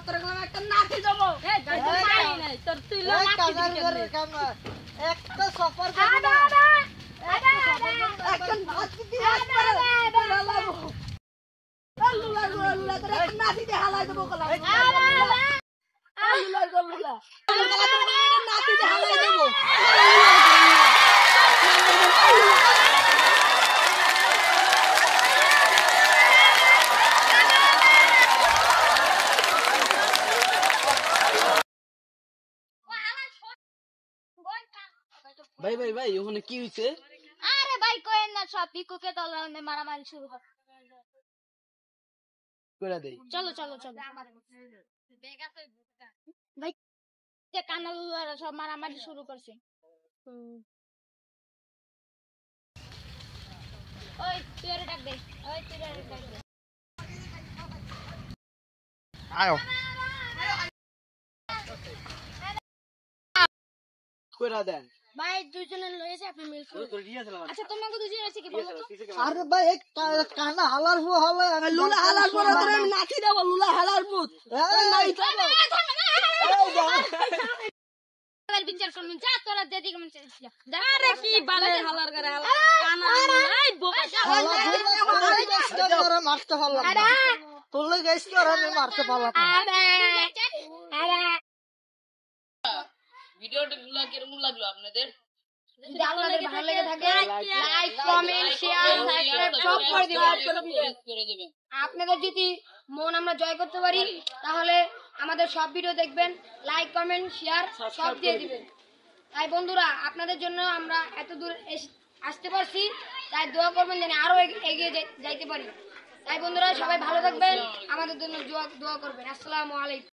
তোর একটা নাতি দেবো তোর তুই একটা সফর নাতি দিয়ে হালাই দেবো ভাই ভাই ভাই ওখানে কি হইছে? আরে ভাই কইেন না সব ভিক্ষুকে দলে মারামারি শুরু হয়। কইরা দেই। চলো চলো চলো ভাই কানালুরা সব মারামারি শুরু করছে। ওই তুই আরে ডাক দে, ওই তুই আরে ডাক দে। আয়ো কইরা দেন। ভাই দুইজনে লয়েছে আপনি মিল করুন। আচ্ছা তোমাকে দুইজন আছে কি বলো তো? আরে ভাই এক কানা হালার হো হালা লুলা হালার পর তোর আমি নাতি দেবো লুলা হালার পুত নাই দেবো এবার বিচার করুন যা তোরা দেদি কেমন চাইছিস আরে কি বালে হালার করে হালার কানা এই বোকা তোরা মারতে পারলাম না তোলে গাইস তোরা আমি মারতে পারলাম না ভিডিওটা কেমন লাগলো আপনাদের? যদি আপনাদের ভালো লেগে থাকে লাইক কমেন্ট শেয়ার সাবস্ক্রাইব সব করে দিবেন। আপনাদের যদি মন আমরা জয় করতে পারি তাহলে আমাদের সব ভিডিও দেখবেন, লাইক কমেন্ট শেয়ার সব দিয়ে দিবেন। তাই বন্ধুরা আপনাদের জন্য আমরা এত দূর আসতে পারছি, তাই দোয়া করবেন যেন আরো এগিয়ে যাইতে পারি। তাই বন্ধুরা সবাই ভালো থাকবেন, আমাদের জন্য দোয়া করবেন। আসসালামু আলাইকুম।